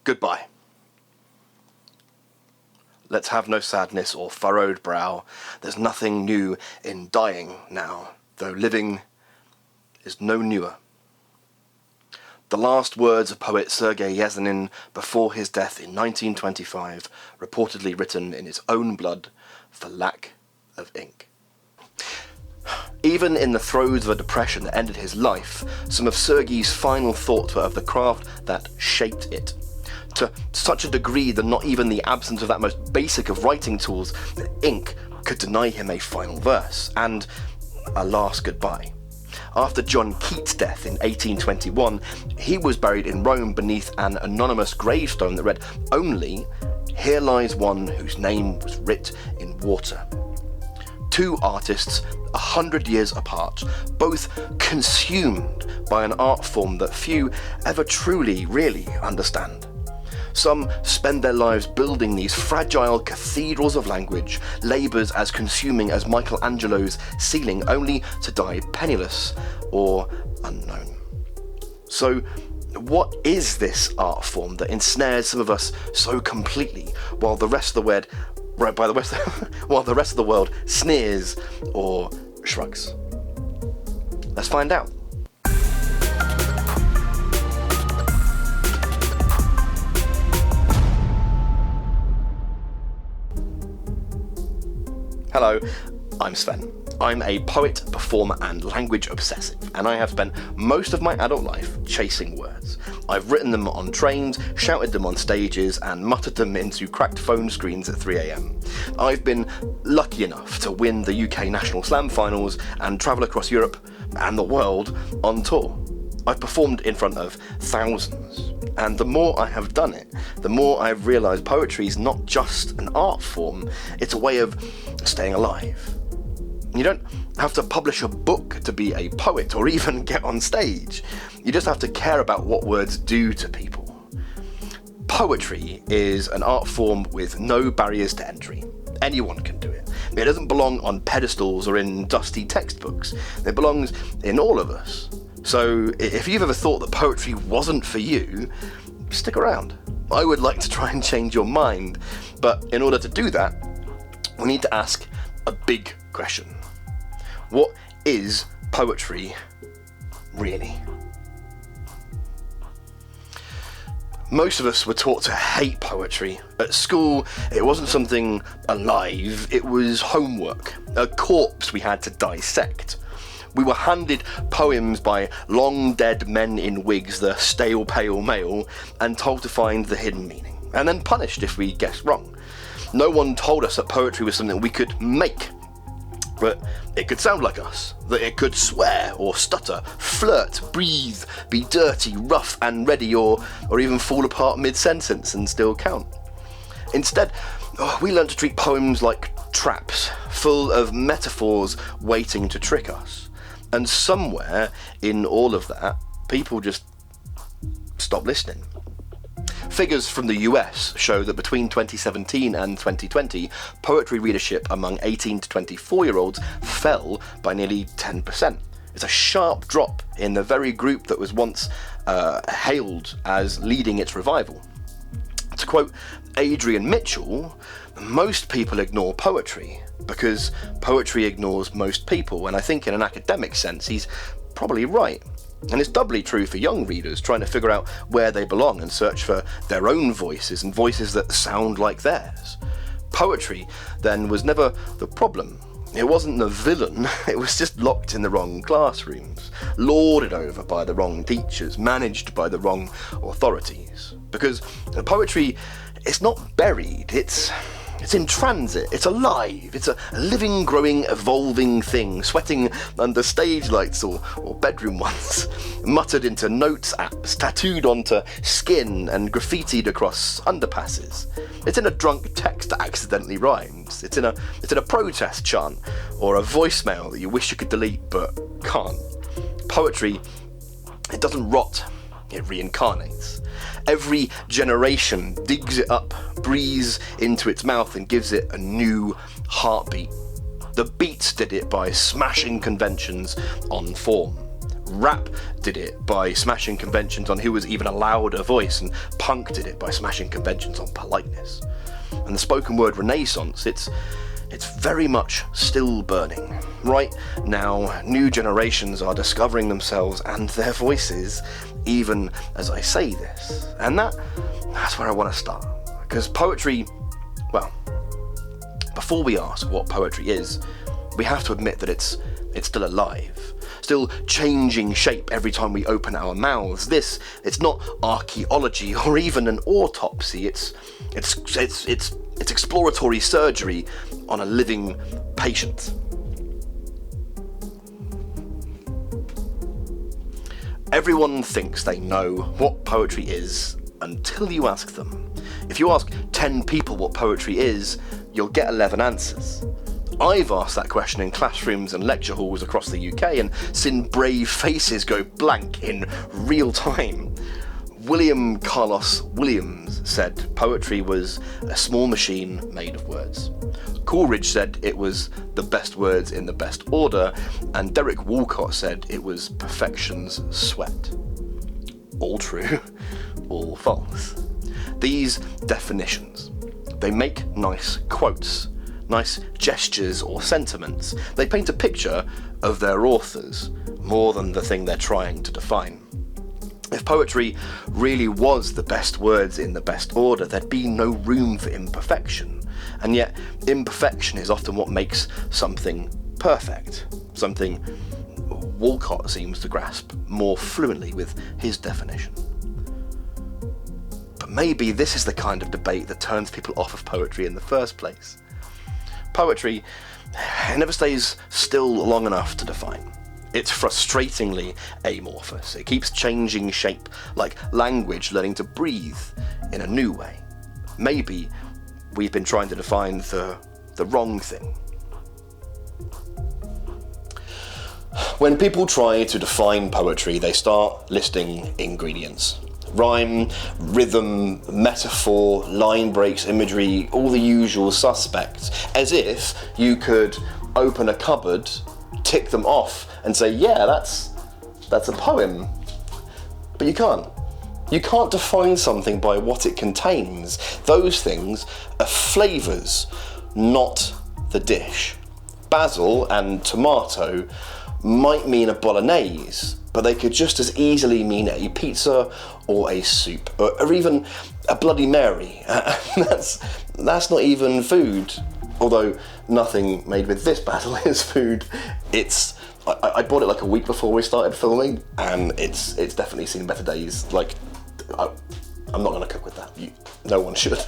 Goodbye. Let's have no sadness or furrowed brow. There's nothing new in dying now, though living is no newer. The last words of poet Sergei Yesenin before his death in 1925, reportedly written in his own blood for lack of ink. Even in the throes of a depression that ended his life, some of Sergei's final thoughts were of the craft that shaped it. To such a degree that not even the absence of that most basic of writing tools, ink, could deny him a final verse, and a last goodbye. After John Keats' death in 1821, he was buried in Rome beneath an anonymous gravestone that read only, "Here lies one whose name was writ in water." Two artists 100 years apart, both consumed by an art form that few ever truly, really understand. Some spend their lives building these fragile cathedrals of language, labours as consuming as Michelangelo's ceiling, only to die penniless or unknown. So, what is this art form that ensnares some of us so completely, while the rest of the world sneers or shrugs? Let's find out. Hello, I'm Sven. I'm a poet, performer and language obsessive, and I have spent most of my adult life chasing words. I've written them on trains, shouted them on stages, and muttered them into cracked phone screens at 3 a.m. I've been lucky enough to win the UK National Slam finals and travel across Europe and the world on tour. I've performed in front of thousands, and the more I have done it, the more I've realised poetry is not just an art form, it's a way of staying alive. You don't have to publish a book to be a poet or even get on stage. You just have to care about what words do to people. Poetry is an art form with no barriers to entry. Anyone can do it. It doesn't belong on pedestals or in dusty textbooks. It belongs in all of us. So if you've ever thought that poetry wasn't for you, stick around. I would like to try and change your mind, but in order to do that, we need to ask a big question. What is poetry really? Most of us were taught to hate poetry. At school, it wasn't something alive, it was homework, a corpse we had to dissect. We were handed poems by long dead men in wigs, the stale pale male, and told to find the hidden meaning, and then punished if we guessed wrong. No one told us that poetry was something we could make, but it could sound like us, that it could swear or stutter, flirt, breathe, be dirty, rough and ready, or even fall apart mid-sentence and still count. Instead, we learned to treat poems like traps, full of metaphors waiting to trick us. And somewhere in all of that, people just stopped listening. Figures from the US show that between 2017 and 2020, poetry readership among 18 to 24-year-olds fell by nearly 10%. It's a sharp drop in the very group that was once hailed as leading its revival. To quote Adrian Mitchell, most people ignore poetry because poetry ignores most people, and I think in an academic sense he's probably right. And it's doubly true for young readers trying to figure out where they belong and search for their own voices and voices that sound like theirs. Poetry, then, was never the problem. It wasn't the villain, it was just locked in the wrong classrooms, lorded over by the wrong teachers, managed by the wrong authorities. Because poetry, it's not buried, it's in transit, it's alive, it's a living, growing, evolving thing, sweating under stage lights or bedroom ones, muttered into notes apps, tattooed onto skin and graffitied across underpasses. It's in a drunk text that accidentally rhymes. It's in a protest chant or a voicemail that you wish you could delete but can't. Poetry, it doesn't rot, it reincarnates. Every generation digs it up, breathes into its mouth and gives it a new heartbeat. The Beats did it by smashing conventions on form, Rap did it by smashing conventions on who was even allowed a voice, and punk did it by smashing conventions on politeness. And the spoken word renaissance, it's very much still burning. Right now, new generations are discovering themselves and their voices, even as I say this. And that's where I want to start. Because poetry, well, before we ask what poetry is, we have to admit that it's still alive, still changing shape every time we open our mouths. It's not archaeology or even an autopsy. It's exploratory surgery on a living patient. Everyone thinks they know what poetry is until you ask them. If you ask 10 people what poetry is, you'll get 11 answers. I've asked that question in classrooms and lecture halls across the UK and seen brave faces go blank in real time. William Carlos Williams said poetry was a small machine made of words. Coleridge said it was the best words in the best order, and Derek Walcott said it was perfection's sweat. All true, all false. These definitions, they make nice quotes, nice gestures or sentiments. They paint a picture of their authors more than the thing they're trying to define. If poetry really was the best words in the best order, there'd be no room for imperfection. And yet, imperfection is often what makes something perfect, something Walcott seems to grasp more fluently with his definition. But maybe this is the kind of debate that turns people off of poetry in the first place. Poetry, it never stays still long enough to define. It's frustratingly amorphous. It keeps changing shape, like language learning to breathe in a new way. Maybe we've been trying to define the wrong thing. When people try to define poetry, they start listing ingredients. Rhyme, rhythm, metaphor, line breaks, imagery, all the usual suspects, as if you could open a cupboard, tick them off, and say, yeah, that's a poem. But you can't. You can't define something by what it contains. Those things are flavours, not the dish. Basil and tomato might mean a bolognese, but they could just as easily mean a pizza or a soup, or even a Bloody Mary. That's not even food, although nothing made with this basil is food. I bought it like a week before we started filming, and it's definitely seen better days. Like, I'm not going to cook with that. No one should.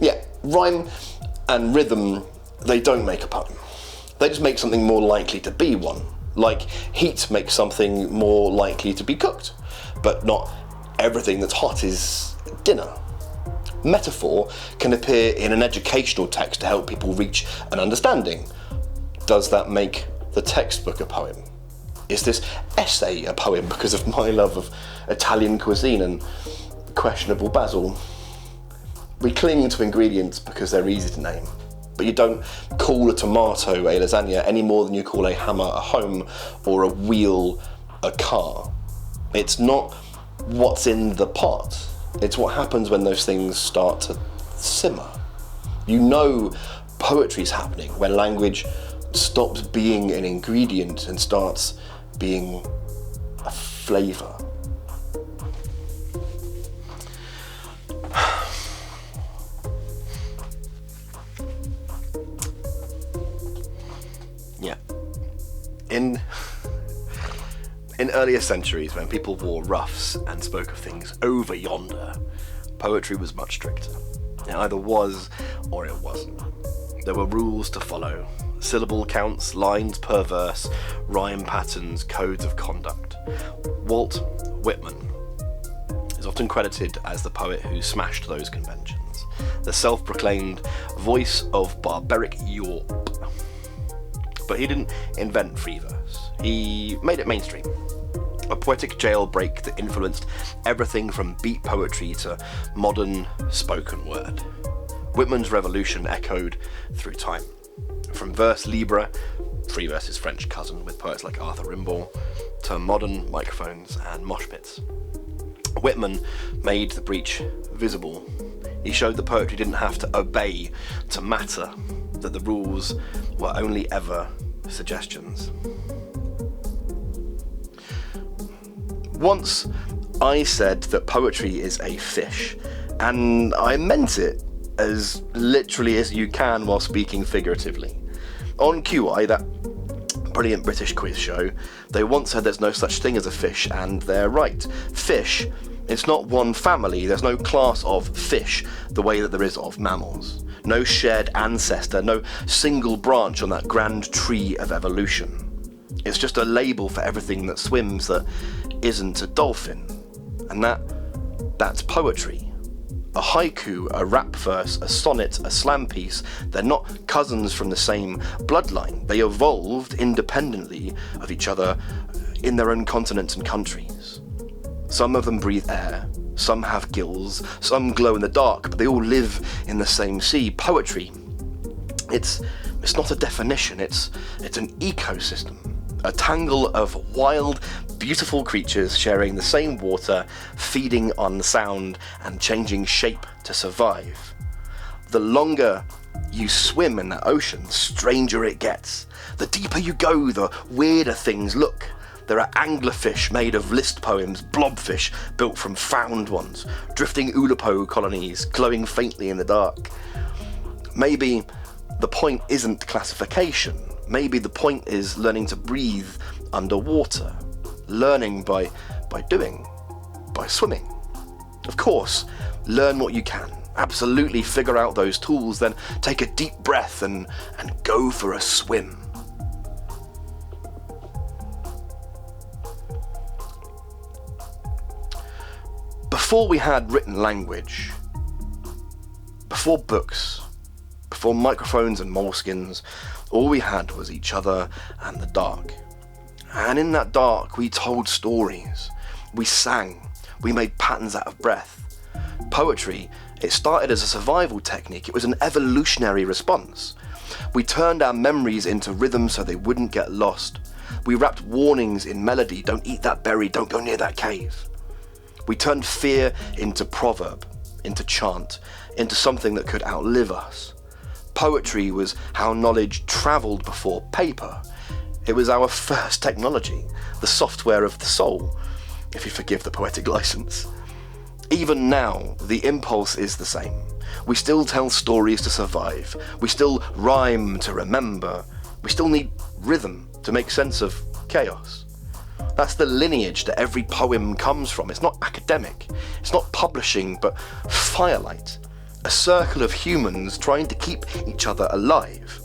Yeah, rhyme and rhythm, they don't make a poem. They just make something more likely to be one. Like heat makes something more likely to be cooked, but not everything that's hot is dinner. Metaphor can appear in an educational text to help people reach an understanding. Does that make the textbook a poem? Is this essay a poem because of my love of Italian cuisine and questionable basil? We cling to ingredients because they're easy to name, but you don't call a tomato a lasagna any more than you call a hammer a home or a wheel a car. It's not what's in the pot, it's what happens when those things start to simmer. You know poetry's happening when language stops being an ingredient and starts being a flavour. Yeah. In earlier centuries, when people wore ruffs and spoke of things over yonder, poetry was much stricter. It either was or it wasn't. There were rules to follow. Syllable counts, lines per verse, rhyme patterns, codes of conduct. Walt Whitman is often credited as the poet who smashed those conventions, the self-proclaimed voice of barbaric Europe. But he didn't invent free verse, he made it mainstream. A poetic jailbreak that influenced everything from beat poetry to modern spoken word. Whitman's revolution echoed through time. From vers libre free versus French cousin with poets like Arthur Rimbaud, to modern microphones and mosh pits. Whitman made the breach visible. He showed that poetry didn't have to obey to matter, that the rules were only ever suggestions. Once I said that poetry is a fish, and I meant it as literally as you can while speaking figuratively. On QI, that brilliant British quiz show, they once said there's no such thing as a fish, and they're right. Fish, it's not one family, there's no class of fish the way that there is of mammals. No shared ancestor, no single branch on that grand tree of evolution. It's just a label for everything that swims that isn't a dolphin. And that's poetry. A haiku, a rap verse, a sonnet, a slam piece, they're not cousins from the same bloodline. They evolved independently of each other in their own continents and countries. Some of them breathe air, some have gills, some glow in the dark, but they all live in the same sea. Poetry, it's not a definition, it's an ecosystem. A tangle of wild, beautiful creatures sharing the same water, feeding on sound and changing shape to survive. The longer you swim in that ocean, the stranger it gets. The deeper you go, the weirder things look. There are anglerfish made of list poems, blobfish built from found ones, drifting Oulipo colonies glowing faintly in the dark. Maybe the point isn't classification. Maybe the point is learning to breathe underwater, learning by doing, by swimming. Of course, learn what you can. Absolutely figure out those tools, then take a deep breath and go for a swim. Before we had written language, before books, before microphones and moleskins, all we had was each other and the dark. And in that dark, we told stories, we sang, we made patterns out of breath. Poetry, it started as a survival technique, it was an evolutionary response. We turned our memories into rhythm so they wouldn't get lost. We wrapped warnings in melody, don't eat that berry, don't go near that cave. We turned fear into proverb, into chant, into something that could outlive us. Poetry was how knowledge travelled before paper. It was our first technology, the software of the soul, if you forgive the poetic license. Even now, the impulse is the same. We still tell stories to survive. We still rhyme to remember. We still need rhythm to make sense of chaos. That's the lineage that every poem comes from. It's not academic. It's not publishing, but firelight. A circle of humans trying to keep each other alive.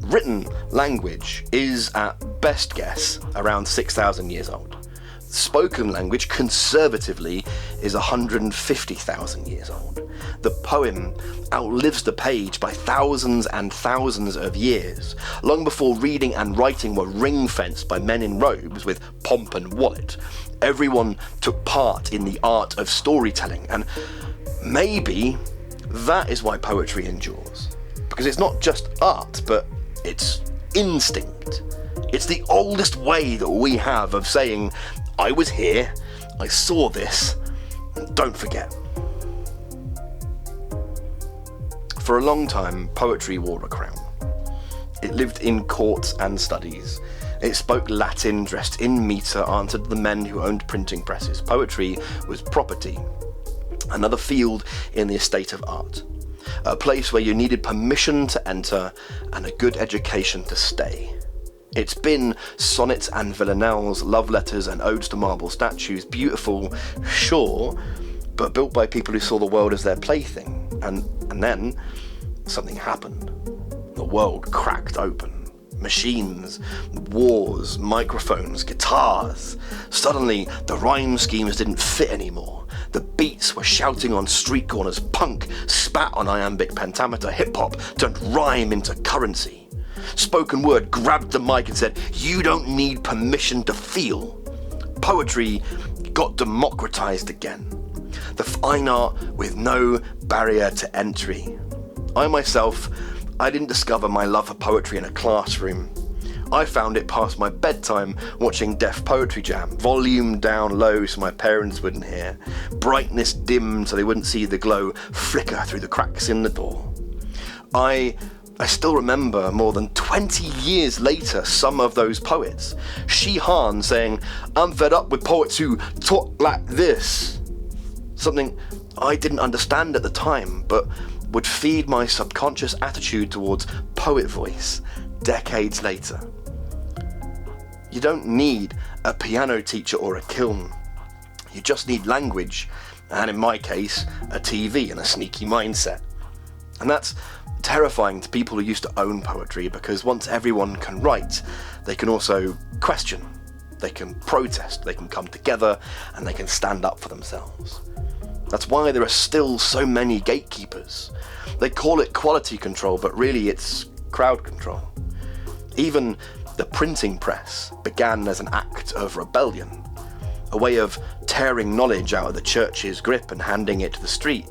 Written language is, at best guess, around 6,000 years old. Spoken language, conservatively, is 150,000 years old. The poem outlives the page by thousands and thousands of years, long before reading and writing were ring-fenced by men in robes with pomp and wallet. Everyone took part in the art of storytelling, and maybe that is why poetry endures. Because it's not just art, but it's instinct. It's the oldest way that we have of saying, I was here, I saw this, and don't forget. For a long time, poetry wore a crown. It lived in courts and studies. It spoke Latin, dressed in metre, answered the men who owned printing presses. Poetry was property. Another field in the estate of art. A place where you needed permission to enter and a good education to stay. It's been sonnets and villanelles, love letters and odes to marble statues, beautiful, sure, but built by people who saw the world as their plaything. And then something happened. The world cracked open. Machines, wars, microphones, guitars. Suddenly, the rhyme schemes didn't fit anymore. The beats were shouting on street corners, punk spat on iambic pentameter, hip-hop turned rhyme into currency. Spoken word grabbed the mic and said, you don't need permission to feel. Poetry got democratized again. The fine art with no barrier to entry. I myself, I didn't discover my love for poetry in a classroom. I found it past my bedtime watching Deaf Poetry Jam, volume down low so my parents wouldn't hear, brightness dimmed so they wouldn't see the glow flicker through the cracks in the door. I still remember more than 20 years later some of those poets. Sheehan saying, "I'm fed up with poets who talk like this." Something I didn't understand at the time, but would feed my subconscious attitude towards poet voice decades later. You don't need a piano teacher or a kiln. You just need language, and in my case, a TV and a sneaky mindset. And that's terrifying to people who used to own poetry, because once everyone can write, they can also question, they can protest, they can come together, and they can stand up for themselves. That's why there are still so many gatekeepers. They call it quality control, but really it's crowd control. Even the printing press began as an act of rebellion, a way of tearing knowledge out of the church's grip and handing it to the street,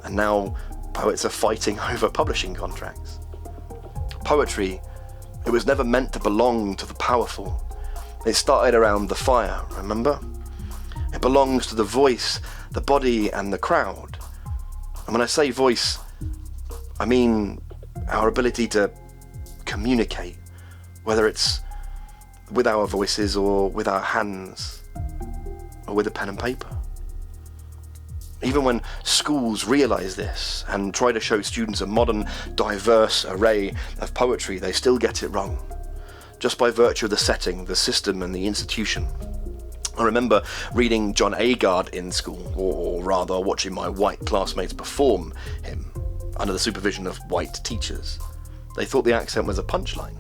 and now poets are fighting over publishing contracts. Poetry, it was never meant to belong to the powerful. It started around the fire, remember? It belongs to the voice, the body, and the crowd. And when I say voice, I mean our ability to communicate, whether it's with our voices or with our hands or with a pen and paper. Even when schools realise this and try to show students a modern, diverse array of poetry, they still get it wrong, just by virtue of the setting, the system, and the institution. I remember reading John Agard in school, or rather watching my white classmates perform him under the supervision of white teachers. They thought the accent was a punchline.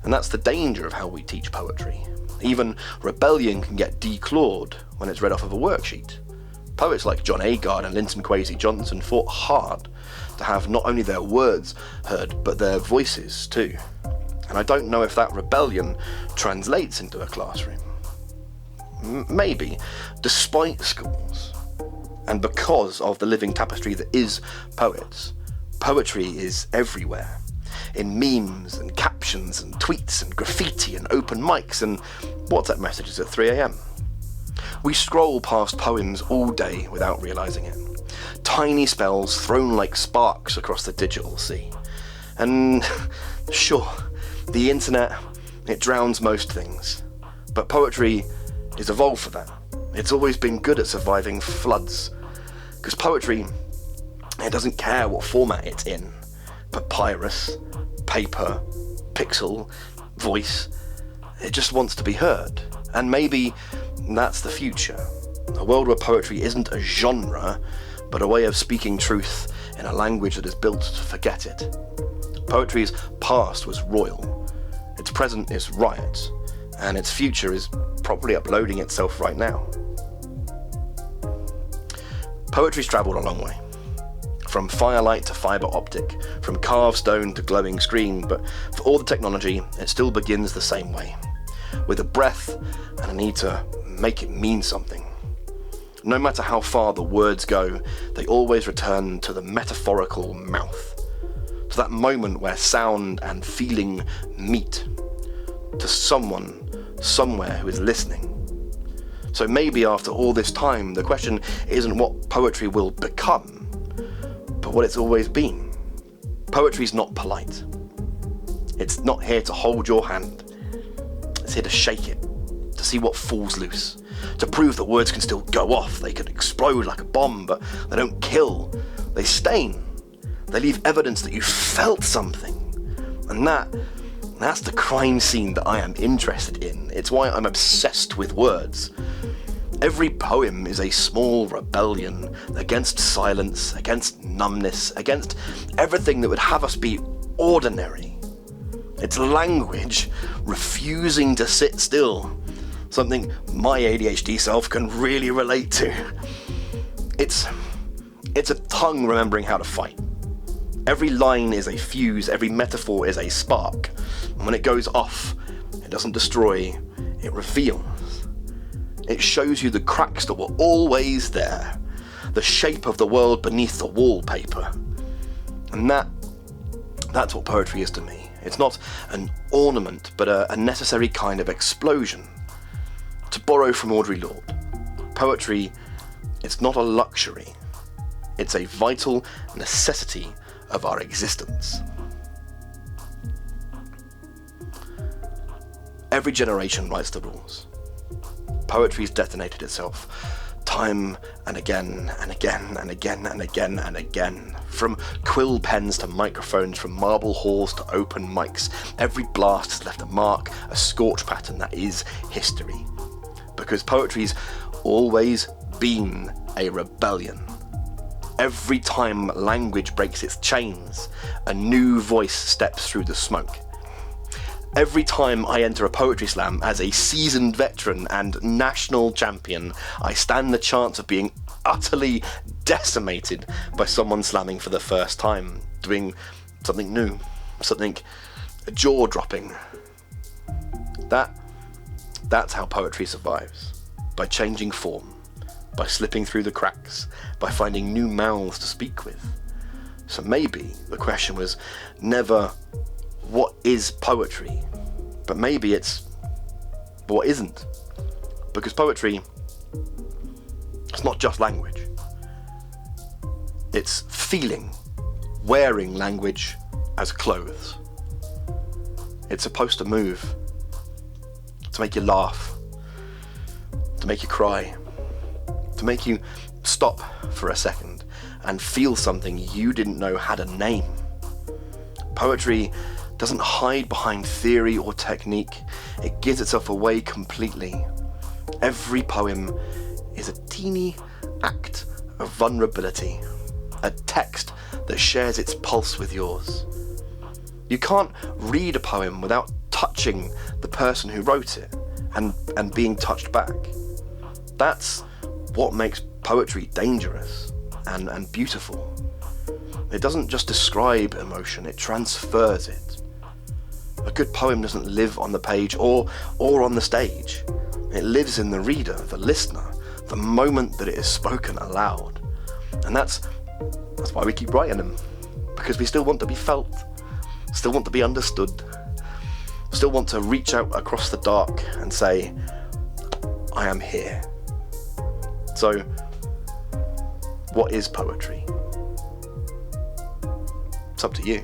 And that's the danger of how we teach poetry. Even rebellion can get declawed when it's read off of a worksheet. Poets like John Agard and Linton Kwesi Johnson fought hard to have not only their words heard, but their voices too. And I don't know if that rebellion translates into a classroom. Maybe, despite schools, and because of the living tapestry that is poets, poetry is everywhere. In memes and captions and tweets and graffiti and open mics and WhatsApp messages at 3 a.m. We scroll past poems all day without realising it. Tiny spells thrown like sparks across the digital sea. And sure, the internet, it drowns most things. But poetry is evolved for that. It's always been good at surviving floods. Because poetry, it doesn't care what format it's in. Papyrus, paper, pixel, voice. It just wants to be heard. And maybe that's the future. A world where poetry isn't a genre, but a way of speaking truth in a language that is built to forget it. Poetry's past was royal, its present is riot, and its future is probably uploading itself right now. Poetry's travelled a long way. From firelight to fibre optic, from carved stone to glowing screen, but for all the technology, it still begins the same way, with a breath and a need to make it mean something. No matter how far the words go, they always return to the metaphorical mouth, to that moment where sound and feeling meet, to someone, somewhere who is listening. So maybe after all this time, the question isn't what poetry will become, but what it's always been. Poetry's not polite. It's not here to hold your hand. It's here to shake it, to see what falls loose, to prove that words can still go off. They could explode like a bomb, but they don't kill. They stain. They leave evidence that you felt something. And that's the crime scene that I am interested in. It's why I'm obsessed with words. Every poem is a small rebellion against silence, against numbness, against everything that would have us be ordinary. It's language refusing to sit still, something my ADHD self can really relate to. It's a tongue remembering how to fight. Every line is a fuse, every metaphor is a spark. And when it goes off, it doesn't destroy, it reveals. It shows you the cracks that were always there, the shape of the world beneath the wallpaper. And That's what poetry is to me. It's not an ornament, but a necessary kind of explosion. To borrow from Audre Lorde, poetry, it's not a luxury. It's a vital necessity of our existence. Every generation writes the rules. Poetry's detonated itself time and again and again and again and again and again. From quill pens to microphones, from marble halls to open mics, every blast has left a mark, a scorch pattern that is history. Because poetry's always been a rebellion. Every time language breaks its chains, a new voice steps through the smoke. Every time I enter a poetry slam as a seasoned veteran and national champion, I stand the chance of being utterly decimated by someone slamming for the first time, doing something new, something jaw-dropping. That's how poetry survives, by changing form, by slipping through the cracks, by finding new mouths to speak with. So maybe the question was never, what is poetry? But maybe it's, what isn't? Because poetry, it's not just language. It's feeling, wearing language as clothes. It's supposed to move, to make you laugh, to make you cry, to make you stop for a second and feel something you didn't know had a name. Poetry doesn't hide behind theory or technique. It gives itself away completely. Every poem is a teeny act of vulnerability, a text that shares its pulse with yours. You can't read a poem without touching the person who wrote it and being touched back. That's what makes poetry dangerous and beautiful. It doesn't just describe emotion, it transfers it. A good poem doesn't live on the page or on the stage. It lives in the reader, the listener, the moment that it is spoken aloud. And that's why we keep writing them. Because we still want to be felt, still want to be understood, still want to reach out across the dark and say, I am here. So, what is poetry? It's up to you.